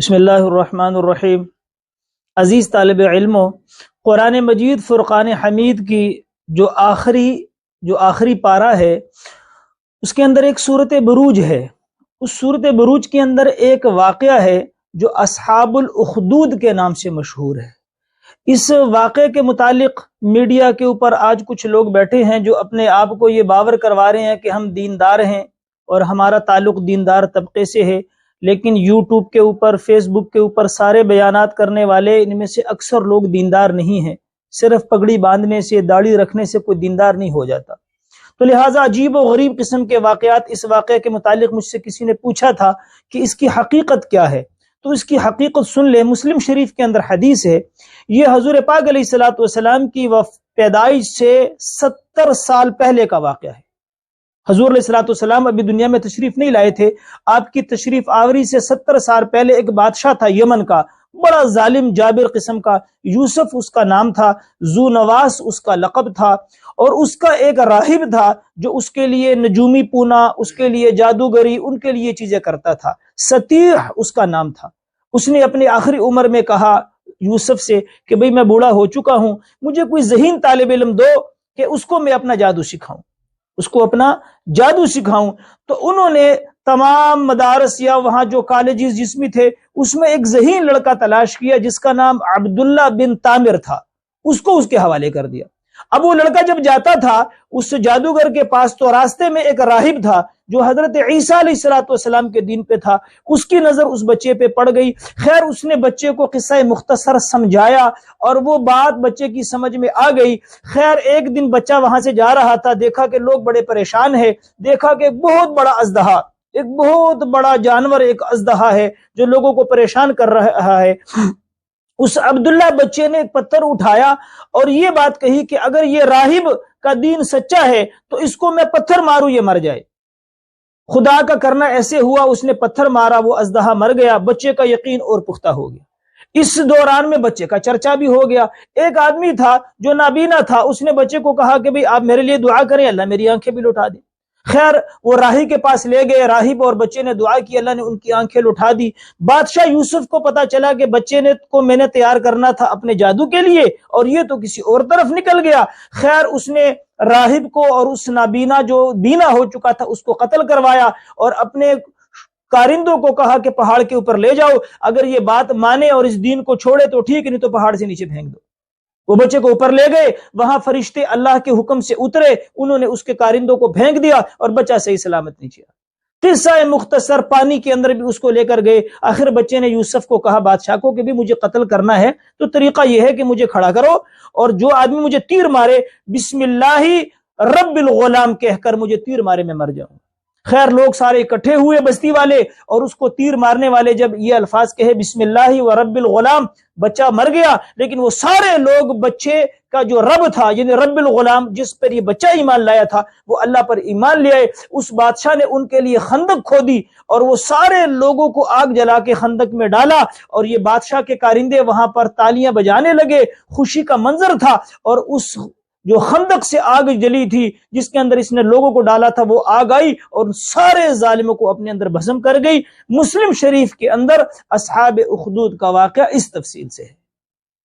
بسم اللہ الرحمن الرحیم۔ عزیز طالب علموں، قرآن مجید فرقان حمید کی جو آخری پارہ ہے اس کے اندر ایک سورۃ بروج ہے۔ اس سورۃ بروج کے اندر ایک واقعہ ہے جو اصحاب الاخدود کے نام سے مشہور ہے۔ اس واقعے کے متعلق میڈیا کے اوپر آج کچھ لوگ بیٹھے ہیں جو اپنے آپ کو یہ باور کروا رہے ہیں کہ ہم دیندار ہیں اور ہمارا تعلق دیندار طبقے سے ہے، لیکن یوٹیوب کے اوپر، فیس بک کے اوپر سارے بیانات کرنے والے ان میں سے اکثر لوگ دیندار نہیں ہیں۔ صرف پگڑی باندھنے سے، داڑھی رکھنے سے کوئی دیندار نہیں ہو جاتا۔ تو لہٰذا عجیب و غریب قسم کے واقعات، اس واقعے کے متعلق مجھ سے کسی نے پوچھا تھا کہ اس کی حقیقت کیا ہے، تو اس کی حقیقت سن لے۔ مسلم شریف کے اندر حدیث ہے، یہ حضور پاک علیہ الصلوۃ والسلام کی پیدائش سے 70 سال پہلے کا واقعہ ہے۔ حضور علیہ الصلوۃ والسلام ابھی دنیا میں تشریف نہیں لائے تھے۔ آپ کی تشریف آوری سے 70 سال پہلے ایک بادشاہ تھا یمن کا، بڑا ظالم جابر قسم کا، یوسف اس کا نام تھا، ذو نواس اس کا لقب تھا، اور اس کا ایک راہب تھا جو اس کے لیے نجومی پونا، اس کے لیے جادوگری، ان کے لیے چیزیں کرتا تھا۔ ستیح اس کا نام تھا۔ اس نے اپنی آخری عمر میں کہا یوسف سے کہ بھئی میں بوڑھا ہو چکا ہوں، مجھے کوئی ذہین طالب علم دو کہ اس کو میں اپنا جادو سکھاؤں، اس کو اپنا جادو سکھاؤں۔ تو انہوں نے تمام مدارس یا وہاں جو کالجز جس میں تھے اس میں ایک ذہین لڑکا تلاش کیا جس کا نام عبداللہ بن تامر تھا، اس کو اس کے حوالے کر دیا۔ اب وہ لڑکا جب جاتا تھا اس جادوگر کے پاس تو راستے میں ایک راہب تھا جو حضرت عیسیٰ علیہ الصلوۃ والسلام کے دین پہ تھا، اس کی نظر اس بچے پہ پڑ گئی۔ خیر اس نے بچے کو قصہ مختصر سمجھایا اور وہ بات بچے کی سمجھ میں آ گئی۔ خیر ایک دن بچہ وہاں سے جا رہا تھا، دیکھا کہ لوگ بڑے پریشان ہیں، دیکھا کہ ایک بہت بڑا اژدہا، ایک بہت بڑا جانور، ایک اژدہا ہے جو لوگوں کو پریشان کر رہا ہے۔ اس عبداللہ بچے نے ایک پتھر اٹھایا اور یہ بات کہی کہ اگر یہ راہب کا دین سچا ہے تو اس کو میں پتھر ماروں یہ مر جائے۔ خدا کا کرنا ایسے ہوا، اس نے پتھر مارا، وہ اژدہا مر گیا۔ بچے کا یقین اور پختہ ہو گیا۔ اس دوران میں بچے کا چرچا بھی ہو گیا۔ ایک آدمی تھا جو نابینا تھا، اس نے بچے کو کہا کہ بھئی آپ میرے لیے دعا کریں، اللہ میری آنکھیں بھی لوٹا دے۔ خیر وہ راہی کے پاس لے گئے، راہب اور بچے نے دعا کی، اللہ نے ان کی آنکھیں لٹھا دی۔ بادشاہ یوسف کو پتا چلا کہ بچے کو میں نے تیار کرنا تھا اپنے جادو کے لیے اور یہ تو کسی اور طرف نکل گیا۔ خیر اس نے راہب کو اور اس نابینا جو بینا ہو چکا تھا اس کو قتل کروایا اور اپنے کارندوں کو کہا کہ پہاڑ کے اوپر لے جاؤ، اگر یہ بات مانے اور اس دین کو چھوڑے تو ٹھیک، نہیں تو پہاڑ سے نیچے پھینک دو۔ وہ بچے کو اوپر لے گئے، وہاں فرشتے اللہ کے حکم سے اترے، انہوں نے اس کے کارندوں کو پھینک دیا اور بچہ صحیح سلامت نیچے آیا۔ قصہ مختصر، پانی کے اندر بھی اس کو لے کر گئے۔ آخر بچے نے یوسف کو کہا بادشاہ کو کہ بھی مجھے قتل کرنا ہے تو طریقہ یہ ہے کہ مجھے کھڑا کرو اور جو آدمی مجھے تیر مارے بسم اللہ رب الغلام کہہ کر مجھے تیر مارے، میں مر جاؤں۔ خیر لوگ سارے اکٹھے ہوئے بستی والے، اور اس کو تیر مارنے والے جب یہ الفاظ کہے بسم اللہ و رب الغلام، بچہ مر گیا، لیکن وہ سارے لوگ بچے کا جو رب تھا یعنی رب الغلام جس پر یہ بچہ ایمان لایا تھا وہ اللہ پر ایمان لے آئے۔ اس بادشاہ نے ان کے لیے خندق کھودی اور وہ سارے لوگوں کو آگ جلا کے خندق میں ڈالا، اور یہ بادشاہ کے کارندے وہاں پر تالیاں بجانے لگے، خوشی کا منظر تھا۔ اور اس جو خندق سے آگ جلی تھی جس کے اندر اس نے لوگوں کو ڈالا تھا وہ آگ آئی اور سارے ظالموں کو اپنے اندر بھسم کر گئی۔ مسلم شریف کے اندر اصحاب اخدود کا واقعہ اس تفصیل سے ہے۔